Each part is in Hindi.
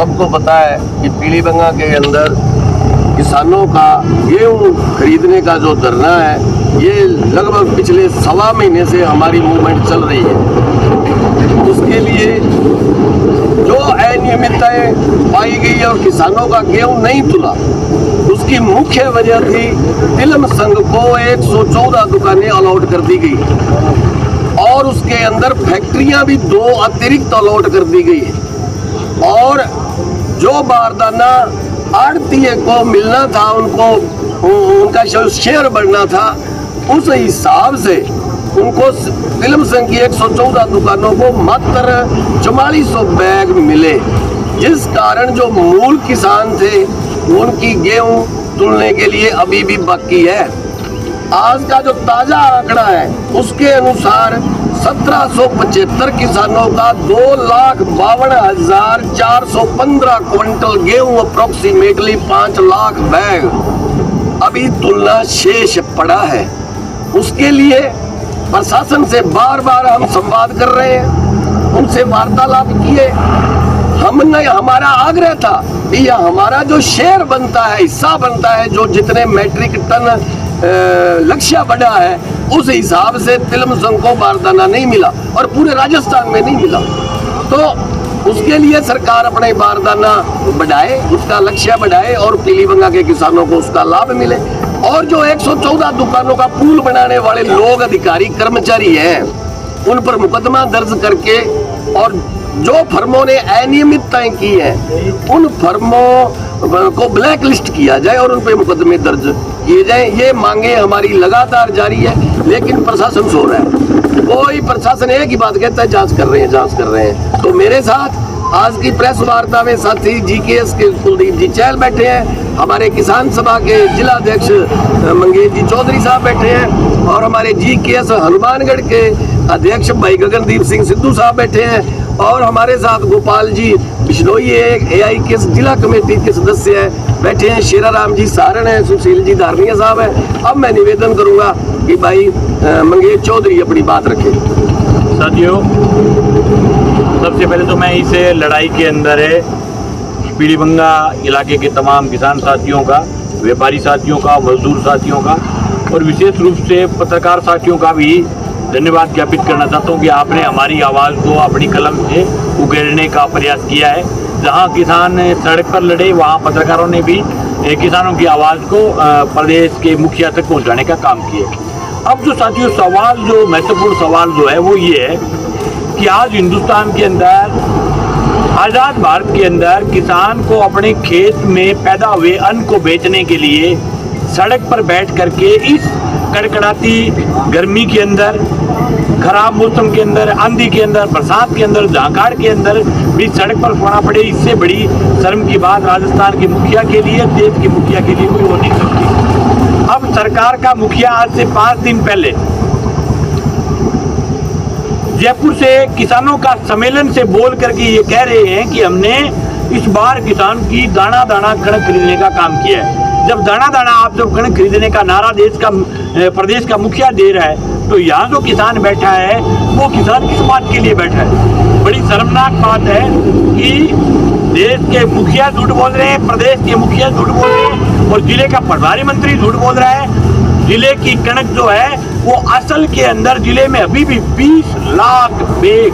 सबको पता है कि पीलीबंगा के अंदर किसानों का गेहूं खरीदने का जो धरना है, ये लगभग पिछले सवा महीने से हमारी मूवमेंट चल रही है। उसके लिए जो अनियमितताएं पाई गई और किसानों का गेहूं नहीं तुला, उसकी मुख्य वजह थी तिलम संघ को 114 दुकानें अलॉट कर दी गई और उसके अंदर फैक्ट्रियां भी 2 अतिरिक्त अलॉट कर दी गई है। और जो बारदाना आड़तीय को मिलना था, उनका शेयर बढ़ना था, उस हिसाब से उनको तिलम संघ की 114 दुकानों को मात्र 4400 बैग मिले, जिस कारण जो मूल किसान थे उनकी गेहूं तुलने के लिए अभी भी बाकी है। आज का जो ताजा आंकड़ा है उसके अनुसार 1775 किसानों का 2,52,415 क्विंटल गेहूं, अप्रोक्सीमेटली 5 लाख बैग अभी तुलना शेष पड़ा है। उसके लिए प्रशासन से बार बार हम संवाद कर रहे हैं, उनसे वार्तालाप किए। हमने हमारा आग्रह था कि यह हमारा जो शेयर बनता है, हिस्सा बनता है, जो जितने मैट्रिक टन लक्ष्य बढ़ा है, उस हिसाब से तिलम संघ को बारदाना नहीं मिला और पूरे राजस्थान में नहीं मिला। तो उसके लिए सरकार अपने बारदाना बढ़ाए, उसका लक्ष्य बढ़ाए और पीलीबंगा के किसानों को उसका लाभ मिले। और जो 114 दुकानों का पूल बनाने वाले लोग, अधिकारी, कर्मचारी हैं, उन पर मुकदमा दर्ज करके और जो फर्मों ने अनियमितताएं की हैं, उन फर्मों को ब्लैक लिस्ट किया जाए और उन पर मुकदमे दर्ज किए जाए। ये मांगे हमारी लगातार जारी है, लेकिन प्रशासन सो रहा है। कोई प्रशासन एक ही बात कहता है, जांच कर रहे हैं, जांच कर रहे हैं। तो मेरे साथ आज की प्रेस वार्ता में साथी जीकेएस के कुलदीप जी चहल बैठे हैं, हमारे किसान सभा के जिला अध्यक्ष मंगेश जी चौधरी साहब बैठे हैं और हमारे जीकेएस हनुमानगढ़ के अध्यक्ष भाई गगनदीप सिंह सिद्धू साहब बैठे हैं और हमारे साथ गोपाल जी बिश्नोई AIKS जिला कमेटी के सदस्य हैं बैठे हैं, शेराराम जी सारण हैं, सुशील जी धारनिया साहब हैं। अब मैं निवेदन करूंगा कि भाई मंगेश चौधरी अपनी बात रखें। साथियों, सबसे पहले तो मैं इस लड़ाई के अंदर है पीलीबंगा इलाके के तमाम किसान साथियों का, व्यापारी साथियों का, मजदूर साथियों का और विशेष रूप से पत्रकार साथियों का भी धन्यवाद ज्ञापित करना चाहता हूँ कि आपने हमारी आवाज़ को अपनी कलम से उकेरने का प्रयास किया है। जहाँ किसान सड़क पर लड़े, वहाँ पत्रकारों ने भी किसानों की आवाज़ को प्रदेश के मुखिया तक पहुँचाने का काम किया। अब जो साथियों सवाल, जो महत्वपूर्ण सवाल जो है वो ये है कि आज हिंदुस्तान के अंदर, आज़ाद भारत के अंदर किसान को अपने खेत में पैदा हुए अन्न को बेचने के लिए सड़क पर बैठ करके इस कड़कड़ाती गर्मी के अंदर, खराब मौसम के अंदर, आंधी के अंदर, बरसात के अंदर, झांकाड़ के अंदर भी सड़क पर सोना पड़े, इससे बड़ी शर्म की बात राजस्थान के मुखिया के लिए, देश के मुखिया के लिए कोई हो नहीं सकती। अब सरकार का मुखिया आज से 5 दिन पहले जयपुर से किसानों का सम्मेलन से बोल करके ये कह रहे हैं कि हमने इस बार किसान की दाना दाना कणक खरीदने का काम किया है। जब दाना दाना आप जब कणक खरीदने का नारा प्रदेश का मुखिया दे रहा है, तो यहाँ जो किसान बैठा है वो किसान किस बात के लिए बैठा है? बड़ी शर्मनाक बात है कि देश के मुखिया झूठ बोल रहे हैं, प्रदेश के मुखिया झूठ बोल रहे हैं और जिले का प्रभारी मंत्री झूठ बोल रहा है। जिले की कणक जो है वो असल के अंदर जिले में अभी भी 20 लाख बैग,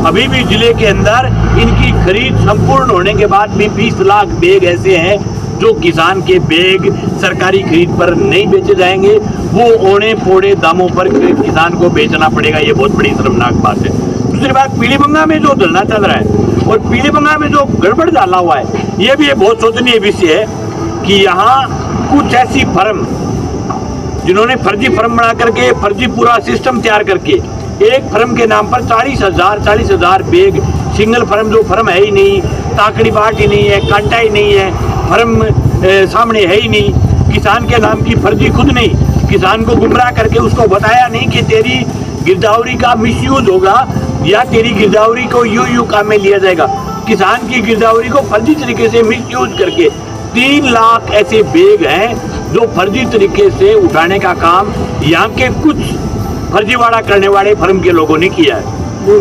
अभी भी जिले के अंदर इनकी खरीद संपूर्ण होने के बाद भी 20 लाख बैग ऐसे हैं जो किसान के बैग सरकारी खरीद पर नहीं बेचे जाएंगे, वो ओने पोड़े दामों पर किसान को बेचना पड़ेगा। ये बहुत बड़ी शर्मनाक बात है। दूसरी बात, पीलीबंगा में जो धरना चल रहा है और पीलीबंगा में जो गड़बड़ डाला हुआ है, ये भी बहुत सोचनीय विषय है कि यहाँ कुछ ऐसी फर्म जिन्होंने फर्जी फर्म बना करके, फर्जी पूरा सिस्टम तैयार करके एक फर्म के नाम पर 40,000 बैग, सिंगल फर्म जो फर्म है ही नहीं, ताकड़ी बाट ही नहीं है, कांटा ही नहीं है, फर्म सामने है ही नहीं, किसान के नाम की फर्जी खुद नहीं, किसान को गुमराह करके उसको बताया नहीं कि तेरी गिरदावरी का मिसयूज होगा या तेरी गिरदावरी को यूं काम में लिया जाएगा। किसान की गिरदावरी को फर्जी तरीके से मिसयूज करके 3 लाख ऐसे बैग हैं जो फर्जी तरीके से उठाने का काम यहाँ के कुछ फर्जीवाड़ा करने वाले फर्म के लोगों ने किया है।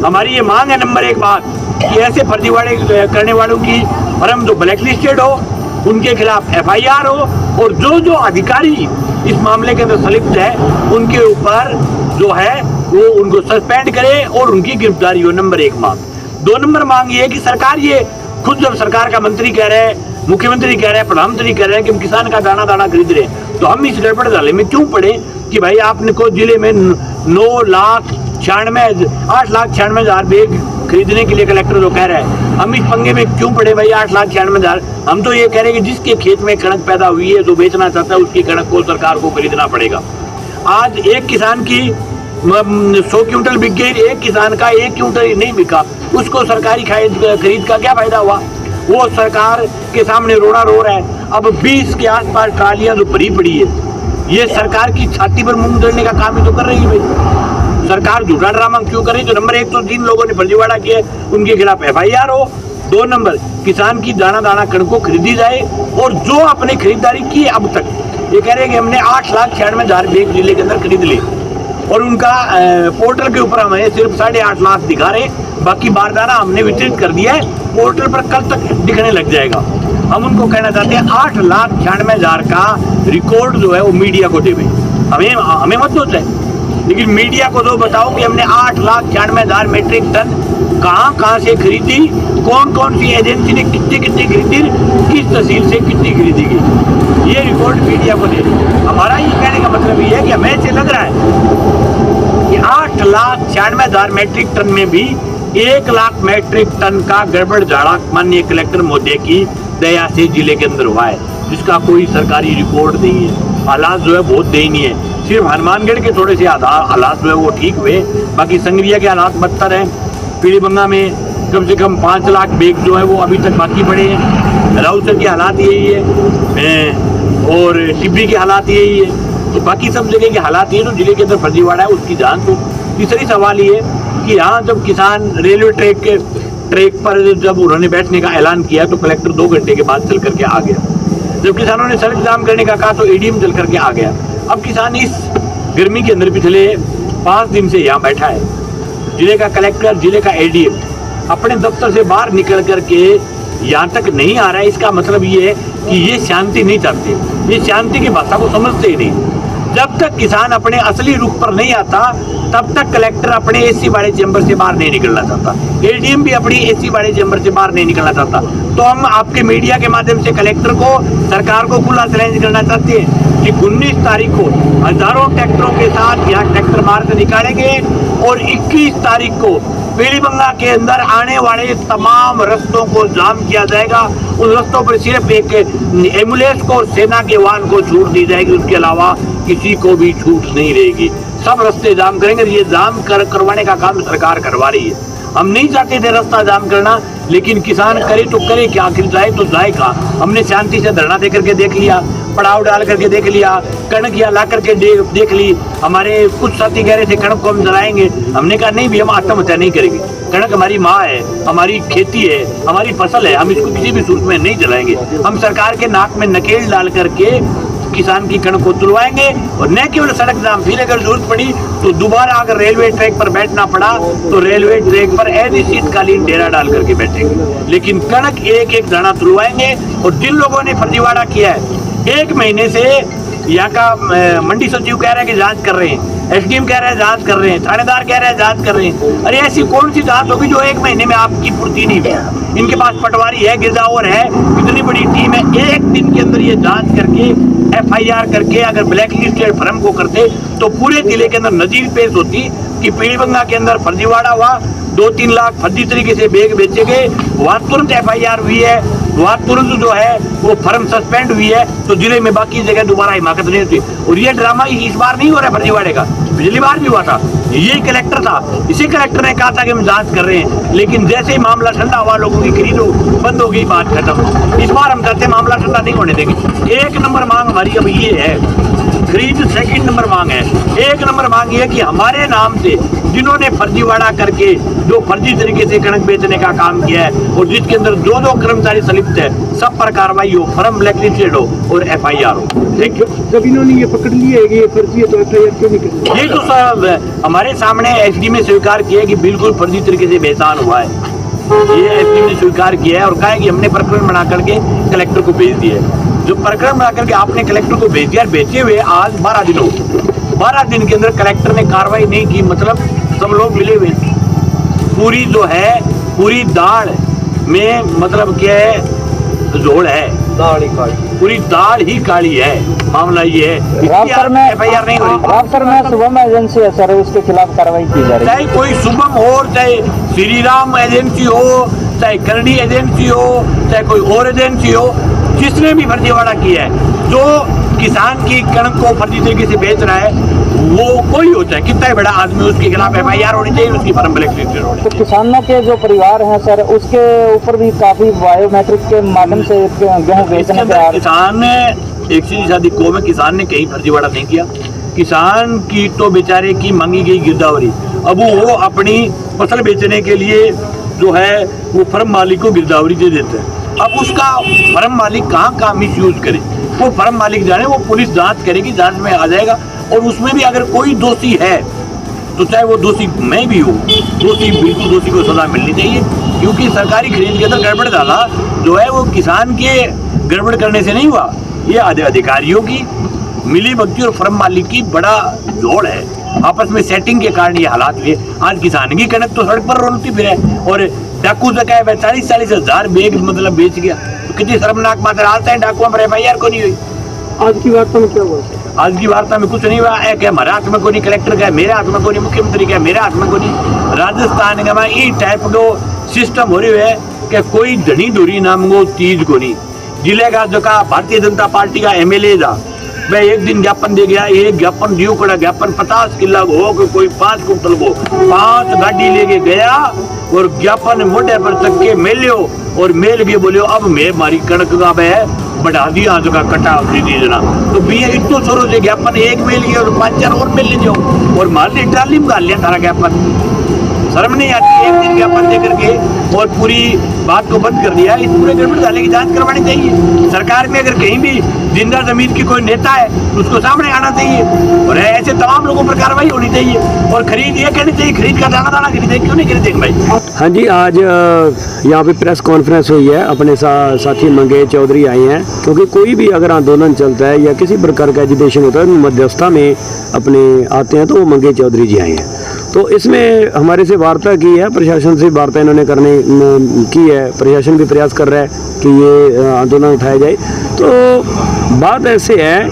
हमारी ये मांग है नंबर 1 बात कि ऐसे फर्जीवाड़े करने वालों की फर्म जो ब्लैक लिस्टेड हो, उनके खिलाफ FIR हो, और जो जो अधिकारी इस मामले के अंदर संलिप्त है उनके ऊपर जो है वो उनको सस्पेंड करे और उनकी गिरफ्तारी हो। नंबर 1 मांग। 2 नंबर मांग ये है कि सरकार ये खुद, जब सरकार का मंत्री कह रहे हैं, मुख्यमंत्री कह रहे हैं, प्रधानमंत्री कह रहे हैं कि हम किसान का दाना दाना खरीद रहे हैं, तो हम इस गड़बड़ जाले में क्यों पड़े कि भाई आपने को जिले में 8,96,000 बैग खरीदने के लिए कलेक्टर जो कह रहा है, हम इस पंगे में क्यों पड़े भाई? 8,96,000। हम तो ये कह रहे हैं कि जिसके खेत में कणक पैदा हुई है, जो बेचना चाहता है, उसकी कणक को सरकार को खरीदना पड़ेगा। आज एक किसान की 100 क्विंटल बिक गई, एक किसान का 1 क्विंटल ही नहीं बिका, उसको सरकारी खरीद का क्या फायदा हुआ? वो सरकार के सामने रोना रो रहा है। अब 20 के आसपास ट्रालियां जो भरी पड़ी है, ये सरकार की छाती पर मूंग दड़ने का काम ही तो कर रही है भाई। सरकार झूठा ड्रामा क्यों कर रही है? तो नंबर 1 तो 3 लोगों ने फर्जीवाड़ा किया, उनके खिलाफ FIR हो। 2 नंबर, किसान की दाना दाना कणक को खरीदी जाए, और जो अपने खरीदारी की अब तक, ये कह रहे हैं कि हमने 8,96,000 बैग जिले के अंदर खरीद ली, और उनका पोर्टल के ऊपर हमें सिर्फ 8.5 लाख दिखा रहे, बाकी बारदाना हमने वितरित कर दिया है, पोर्टल पर कल तक दिखने लग जाएगा। हम उनको कहना चाहते हैं 8,96,000 का रिकॉर्ड जो है वो मीडिया को देवे, हमें मत सोचा है, लेकिन मीडिया को तो बताओ कि हमने 8,96,000 मेट्रिक टन कहाँ से खरीदी, कौन कौन सी एजेंसी ने कितनी खरीदी, किस तहसील से कितनी खरीदी गई, ये रिकॉर्ड मीडिया को दे। हमारा ये कहने का मतलब ये है कि हमें ऐसे लग रहा है कि 8,96,000 मेट्रिक टन में भी 1 लाख मेट्रिक टन का गड़बड़ झाड़ा माननीय कलेक्टर महोदय की दया से जिले के अंदर हुआ है, जिसका कोई सरकारी रिकॉर्ड नहीं है। हालात जो है बहुत दयनीय है। सिर्फ हनुमानगढ़ के थोड़े से हालात जो है वो ठीक हुए, बाकी संगरिया के हालात बदतर हैं। पीलीबंगा में कम से कम 5 लाख बैग जो है वो अभी तक बाकी पड़े हैं। राउसर के हालात यही है, और टिब्बी के हालात यही है, तो बाकी सब जगह के हालात ये, तो जिले के अंदर फर्जीवाड़ा है उसकी जांच हो। तीसरी सवाल ये कि यहाँ जब किसान रेलवे ट्रैक पर जब उन्होंने बैठने का ऐलान किया, तो कलेक्टर 2 घंटे के बाद चल करके आ गया। जब किसानों ने सड़क जाम करने का कहा, तो ADM चल करके आ गया। अब किसान इस गर्मी के अंदर पिछले 5 दिन से यहाँ बैठा है। जिले का कलेक्टर, जिले का ADM अपने दफ्तर से बाहर निकल करके यहाँ तक नहीं आ रहा है। इसका मतलब ये है कि ये शांति नहीं चाहते, ये शांति की भाषा को समझते ही नहीं। जब तक किसान अपने असली रूप पर नहीं आता, तब तक कलेक्टर अपने AC वाले चैम्बर से बाहर नहीं निकलना चाहता, ADM भी अपनी AC वाले चैम्बर से बाहर नहीं निकलना चाहता। तो हम आपके मीडिया के माध्यम से कलेक्टर को, सरकार को खुला चैलेंज करना चाहते हैं कि 19 तारीख को हजारों ट्रैक्टरों के साथ यहाँ ट्रैक्टर मार्च निकालेंगे, और 21 तारीख को पीलीबंगा के अंदर आने वाले तमाम रास्तों को जाम किया जाएगा। उन रास्तों पर सिर्फ एक एम्बुलेंस को और सेना के वाहन को छूट दी जाएगी, उसके अलावा किसी को भी छूट नहीं रहेगी। सब रास्ते जाम करेंगे। ये जाम करवाने का काम सरकार करवा रही है। हम नहीं चाहते थे रास्ता जाम करना, लेकिन किसान करे तो करे क्या, आखिर जाए तो जाए कहाँ। हमने शांति से धरना दे करके देख लिया, पड़ाव डाल करके देख लिया, कणक या ला करके देख ली। हमारे कुछ साथी कह रहे थे कणक को हम जलाएंगे, हमने कहा नहीं भी, हम आत्महत्या नहीं करेंगे। कणक हमारी माँ है, हमारी खेती है, हमारी फसल है, हम इसको किसी भी सूरत में नहीं जलाएंगे। हम सरकार के नाक में नकेल डाल करके किसान की कणक को तुलवाएंगे, और न केवल सड़क जाम, फिर अगर जरूरत पड़ी तो दोबारा अगर रेलवे ट्रैक पर बैठना पड़ा तो रेलवे ट्रैक पर अनिश्चितकालीन डेरा डाल करके बैठेंगे, लेकिन कणक एक एक दाना तुलवाएंगे। और जिन लोगों ने फर्जीवाड़ा किया है, 1 महीने से यहाँ का मंडी सचिव कह रहा है कि जांच कर रहे हैं, SDM कह रहा है जांच कर रहे हैं, थानेदार कह रहा है जांच कर रहे हैं। अरे ऐसी कौन सी जांच होगी जो 1 महीने में आपकी पूर्ति नहीं हुई? इनके पास पटवारी है, गिरजावर है, इतनी बड़ी टीम है, 1 दिन के अंदर ये जांच करके FIR करके अगर ब्लैक लिस्टेड फर्म को करते तो पूरे जिले के अंदर नजीर पेश होती कि पीलीबंगा के अंदर फर्जीवाड़ा हुआ, 2-3 लाख फर्जी तरीके से बैग बेचे गए, वहाँ तुरंत FIR हुई है, वहाँ तुरंत जो है वो फर्म सस्पेंड हुई है, तो जिले में बाकी जगह दोबारा हिमाकत नहीं होती। और ये ड्रामा इस बार नहीं हो रहा है फर्जीवाड़े का, पिछली बार भी हुआ था। यही कलेक्टर था, इसी कलेक्टर ने कहा था कि हम जांच कर रहे हैं, लेकिन जैसे ही मामला ठंडा हुआ, लोगों की खरीद बंद हो गई, बात खत्म। इस बार हम चाहते हैं मामला ठंडा नहीं होने देंगे। 1 नंबर मांग हमारी अब ये है, खरीद 2nd नंबर मांग है। 1 नंबर मांग ये है कि हमारे नाम से जिन्होंने फर्जीवाड़ा करके जो फर्जी तरीके से कणक बेचने का काम किया है, और जिसके अंदर जो कर्मचारी संलिप्त है, सब पर कार्रवाई हो, फर्म ब्लैकलिस्टेड हो और FIR हो। Thank you. जब इन्होंने ये पकड़ लिया है ये फर्जी है, तो FIR क्यों नहीं कर? ये तो सब हमारे सामने SD में स्वीकार किया कि बिल्कुल फर्जी तरीके से बेचान हुआ है। ये एसडीएम ने स्वीकार किया है और कहा है कि हमने प्रकरण बना करके कलेक्टर को भेज दिया है। जो प्रकरण बना करके आपने कलेक्टर को भेज दिया, भेजे हुए आज 12 दिन हो, 12 दिन के अंदर कलेक्टर ने कार्रवाई नहीं की, मतलब सब लोग मिले हुए। पूरी जो है पूरी दाल में मतलब क्या है, झोल है, दाढ़ी काली, पूरी दाल ही काली है। मामला ये है, रामसर में एफआईआर नहीं हो रही। रामसर में शुभम एजेंसी है सर, उसके खिलाफ कार्रवाई की जा रही है। चाहे कोई शुभम हो, चाहे श्री राम एजेंसी हो, चाहे करनी एजेंसी हो, चाहे कोई और एजेंसी हो, जिसने भी फर्जीवाड़ा किया है, जो किसान की कणक को फर्जी तरीके से बेच रहा है, वो कोई हो चाहे कितना ही बड़ा आदमी, उसके खिलाफ एफआईआर होनी चाहिए, उसकी फर्म ब्लैकलिस्टेड होनी तो किसानों के जो परिवार हैं सर, उसके ऊपर भी काफी बायोमेट्रिक के माध्यम से गेहूँ बेचने के आ किसान ने एक सीधी सादी कौम है, किसान ने कहीं फर्जीवाड़ा नहीं किया। किसान की तो बेचारे की मांगी गई गिरदावरी, अब वो अपनी फसल बेचने के लिए जो है वो फर्म मालिक को गिरदावरी दे देते हैं। अब उसका फर्म मालिक कहाँ मिस यूज करे, वो फर्म मालिक जाने, वो पुलिस जांच करेगी, जांच में आ जाएगा। और उसमें भी अगर कोई दोषी है तो चाहे वो दोषी मैं भी हूँ, दोषी बिल्कुल दोषी को सजा मिलनी चाहिए, क्योंकि सरकारी खरीद के अंदर गड़बड़ डाला जो है वो किसान के गड़बड़ करने से नहीं हुआ, ये अधिकारियों की मिली भगती और फर्म मालिक की बड़ा जोड़ है, आपस में सेटिंग के कारण ये हालात हुए। आज किसान की कणक तो सड़क पर रोलती फिर है और डाकू तक है 40-40 हजार बैग मतलब बेच गया, तो कितनी शर्मनाक बात है। आज तक डाकुओं पर एफआईआर को नहीं हुई। आज की वार्ता में क्या हुआ? आज की वार्ता में कुछ नहीं हुआ है कि हमारे हाथ में को नहीं, कलेक्टर का है मेरे हाथ में को नहीं, मुख्यमंत्री का है मेरे हाथ में को नहीं। राजस्थान का ये टाइप को सिस्टम हो रही है कि कोई धनी धुरी नाम को चीज को नहीं। जिले का जो का भारतीय जनता पार्टी का एमएलए था, मैं एक दिन ज्ञापन दे गया, एक ज्ञापन दियो कड़ा ज्ञापन 50 किला हो, कोई 5 कुंटल को 5 गाड़ी लेके गया और ज्ञापन मोटे पर तक के मेलियो और मेल के बोलियो अब मैं मारी कणक का है बढ़ा दिया जो का कटा दीदी जना, तो भैया इतो छोरो से ज्ञापन एक मेल गया और 5-4 और मेल ले जाओ और मारती ट्राली में डाल लिया सारा ज्ञापन। शर्म नहीं आती एक दिन ज्ञापन दे करके और पूरी बात को बंद कर दिया। इस पूरे गड़बड़ डाले की जांच करवानी चाहिए। सरकार में अगर कहीं भी जिंदा जमीन की कोई नेता है तो उसको सामने आना चाहिए और ऐसे तमाम लोगों पर कार्रवाई होनी चाहिए। और खरीद ये करनी चाहिए, खरीद का दाना दाना खरीदे, क्यों नहीं खरीदेंगे भाई। हाँ जी, आज यहाँ पे प्रेस कॉन्फ्रेंस हुई है, अपने साथी मंगेश चौधरी आए हैं, क्योंकि कोई भी अगर आंदोलन चलता है या किसी प्रकार का एजुटेशन होता है मध्यस्थता में अपने आते हैं, तो वो मंगेश चौधरी जी आए हैं। तो इसमें हमारे से वार्ता की है, प्रशासन से वार्ता इन्होंने करने की है, प्रशासन भी प्रयास कर रहा है कि ये आंदोलन उठाया जाए। तो बात ऐसे है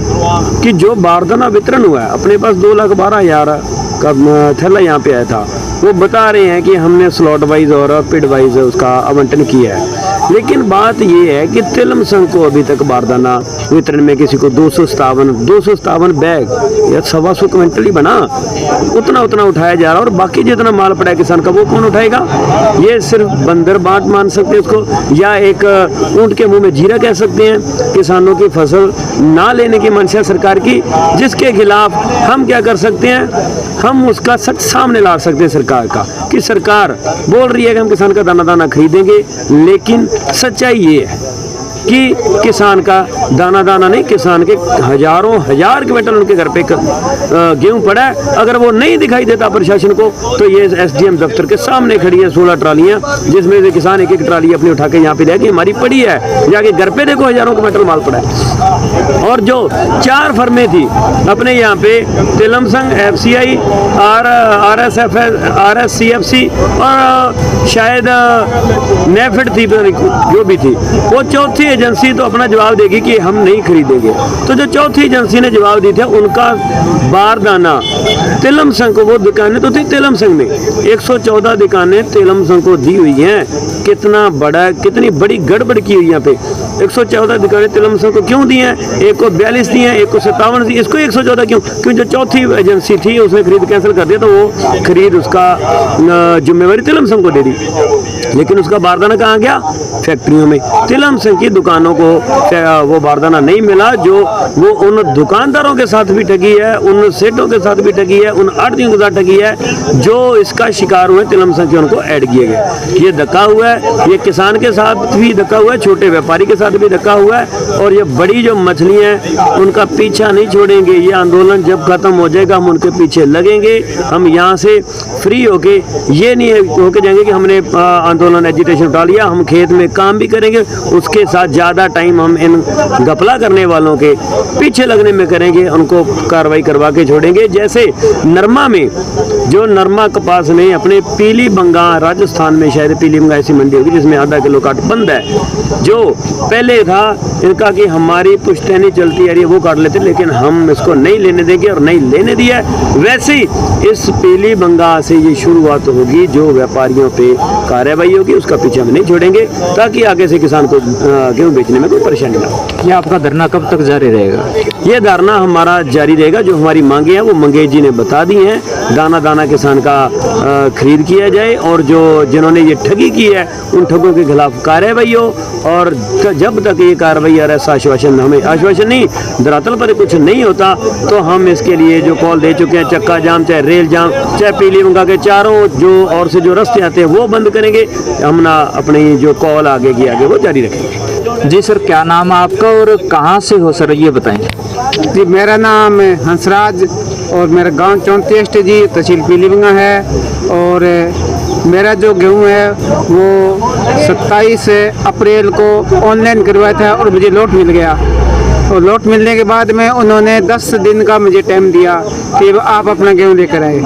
कि जो बारदाना वितरण हुआ है, अपने पास 2,12,000 का थैला यहाँ पे आया था, वो बता रहे हैं कि हमने स्लॉट वाइज और पिड वाइज उसका आवंटन किया है। लेकिन बात ये है कि तिलम संघ को अभी तक बारदाना वितरण में किसी को 257 बैग या 125 क्विंटल ही बना, उतना उठाया जा रहा है और बाकी जितना माल पड़ा है किसान का वो कौन उठाएगा। ये सिर्फ बंदर बांट मान सकते हैं उसको, या एक ऊंट के मुंह में जीरा कह सकते हैं। किसानों की फसल ना लेने की मंशा सरकार की, जिसके खिलाफ हम क्या कर सकते हैं, हम उसका सच सामने ला सकते हैं सरकार का, कि सरकार बोल रही है कि हम किसान का दाना दाना खरीदेंगे, लेकिन सच्चाई ये है कि किसान का दाना दाना नहीं, किसान के हजार क्विंटल उनके घर पे गेहूं पड़ा है। अगर वो नहीं दिखाई देता प्रशासन को, तो ये एसडीएम दफ्तर के सामने खड़ी है 16 ट्रालियां, जिसमें से किसान एक ट्राली अपनी उठा के यहाँ पे देखिए हमारी पड़ी है, जाके घर पे देखो हजारों क्विंटल माल पड़ा है। और जो 4 फर्में थी अपने यहाँ पे, तिलम संघ, FCI, RSCFC और शायद नेफेड थी, जो भी थी, वो चौथी एजेंसी तो अपना जवाब देगी कि हम नहीं खरीदेंगे। तो जो चौथी एजेंसी ने जवाब दी थे, उनका बारदाना तिलम संघ को, वो दुकानें तो थी तिलम संघ में, 114 दुकानें तिलम संघ को दी हुई हैं। कितना बड़ा, कितनी बड़ी गड़बड़ की हुई यहाँ पे। 114 दुकानें तिलम संघ को क्यों दी हैं? एक को 42 दी हैं, एक को 57 दी, इसको 114 क्यों? क्योंकि जो चौथी एजेंसी थी उसने खरीद कैंसिल कर दिया, तो वो खरीद उसका जिम्मेवारी तिलम संघ को दे दी। लेकिन उसका बारदाना कहाँ गया? फैक्ट्रियों में। तिलम संघ की दुकानों को वो बारदाना नहीं मिला, जो वो उन दुकानदारों के साथ भी ठगी है, उन सेठों के साथ भी ठगी है, उन आड़तियों के साथ ठगी है जो इसका शिकार हुए, तिलम संख्या उनको ऐड किए गए। ये धक्का हुआ है, ये किसान के साथ भी धक्का हुआ है, छोटे व्यापारी के साथ भी धक्का हुआ है, और ये बड़ी जो मछलियाँ हैं उनका पीछा नहीं छोड़ेंगे। ये आंदोलन जब खत्म हो जाएगा हम उनके पीछे लगेंगे। हम यहाँ से फ्री होके ये नहीं होके जाएंगे कि हमने आंदोलन एजिटेशन उठा लिया, हम खेत में काम भी करेंगे, उसके साथ ज़्यादा टाइम हम इन घपला करने वालों के पीछे लगने में करेंगे, उनको कार्रवाई करवा के छोड़ेंगे। जैसे नरमा में, जो नरमा कपास में अपने पीली बंगा, राजस्थान में शायद पीली बंगा ऐसी मंडी होगी जिसमें आधा किलो काट बंद है, जो पहले था इनका कि हमारी पुश्तैनी चलती आ रही है वो काट लेते, लेकिन हम इसको नहीं लेने देंगे और नहीं लेने दिया। वैसे ही इस पीली बंगा से ये शुरुआत होगी, जो व्यापारियों पे कार्रवाई होगी उसका पीछे हम नहीं छोड़ेंगे, ताकि आगे से किसान को गेहूँ बेचने में कोई परेशानी ना हो। ये आपका धरना कब तक जारी रहेगा? ये धरना हमारा जारी रहेगा। जो हमारी मांगे हैं वो मंगेश जी ने बता दी हैं। दाना दाना किसान का खरीद किया जाए, और जो जिन्होंने ये ठगी की है उन ठगों के खिलाफ कार्रवाई हो, और जब तक ये कार्रवाई आ रहा है आश्वासन, हमें आश्वासन नहीं, धरातल पर कुछ नहीं होता तो हम इसके लिए जो कॉल दे चुके हैं, चक्का जाम, चाहे रेल जाम, चाहे पीली बंगा के चारों जो और से जो रास्ते आते हैं वो बंद करेंगे। हम ना अपनी जो कॉल आगे की आगे वो जारी रखेंगे। जी सर, क्या नाम है आपका और कहाँ से हो सर, ये बताएं। जी, मेरा नाम हंसराज और मेरा गांव 34 जी, तहसील पीलीबंगा है। और मेरा जो गेहूं है वो 27 अप्रैल को ऑनलाइन करवाया था और मुझे लॉट मिल गया। और लॉट मिलने के बाद में उन्होंने 10 दिन का मुझे टाइम दिया कि आप अपना गेहूं लेकर आए।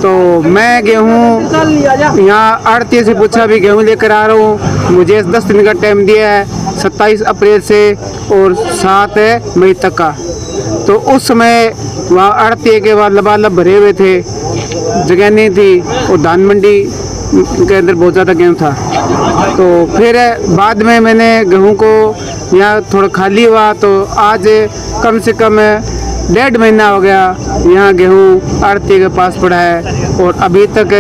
तो मैं गेहूं यहाँ आड़ती से पूछा, भी गेहूं लेकर आ रहा हूँ, मुझे 10 दिन का टाइम दिया है, 27 अप्रैल से और 7 मई तक का। तो उस समय वहाँ आड़ती के बाद लबालब भरे हुए थे, जगह नहीं थी, और धान मंडी के अंदर बहुत ज़्यादा गेहूँ था। तो फिर बाद में मैंने गेहूँ को यहाँ थोड़ा खाली हुआ, तो आज कम से कम 1.5 महीना हो गया यहाँ गेहूँ आड़ती के पास पड़ा है, और अभी तक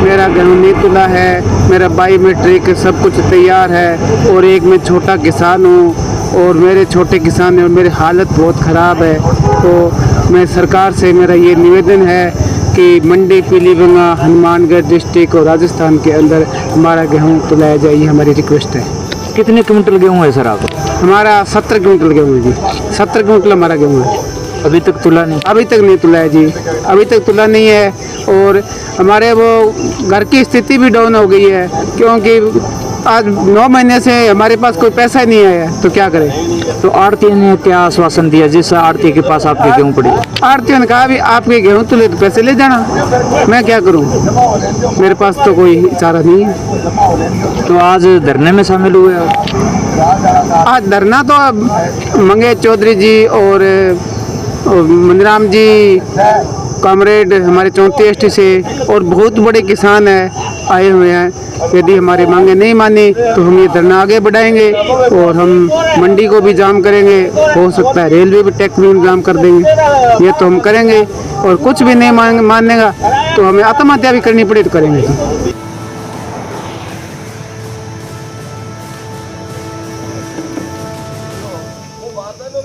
मेरा गेहूँ नहीं तुला है। मेरा बायोमेट्रिक सब कुछ तैयार है, और एक मैं छोटा किसान हूँ, और मेरे छोटे किसान हैं और मेरी हालत बहुत ख़राब है। तो मैं सरकार से मेरा ये निवेदन है कि मंडी पीलीबंगा, हनुमानगढ़ डिस्ट्रिक्ट और राजस्थान के अंदर हमारा गेहूँ तुलाया जाए, ये हमारी रिक्वेस्ट है। कितने क्विंटल गेहूँ है सर आप? हमारा 17 क्विंटल गेहूँ है जी, 17 क्विंटल हमारा गेहूँ है। अभी तक तुला नहीं? अभी तक नहीं तुला है जी, अभी तक तुला नहीं है। और हमारे वो घर की स्थिति भी डाउन हो गई है, क्योंकि आज 9 महीने से हमारे पास कोई पैसा ही नहीं आया, तो क्या करें। तो आड़ती ने क्या आश्वासन दिया जिस आड़ती के पास आपकी गेहूँ पड़ी? आड़तियों ने कहा भी आपके गेहूँ तुले तो पैसे ले जाना, मैं क्या करूँ, मेरे पास तो कोई चारा नहीं है। तो आज धरने में शामिल हुए आप? आज धरना तो मंगेश चौधरी जी और मंदराम जी कॉमरेड हमारे 34 से और बहुत बड़े किसान हैं आए हुए हैं। यदि हमारी मांगे नहीं मानी तो हम ये धरना आगे बढ़ाएंगे, और हम मंडी को भी जाम करेंगे, हो सकता है रेलवे भी ट्रैक भी जाम कर देंगे। ये तो हम करेंगे, और कुछ भी नहीं मानेगा तो हमें आत्महत्या भी करनी पड़े तो करेंगे।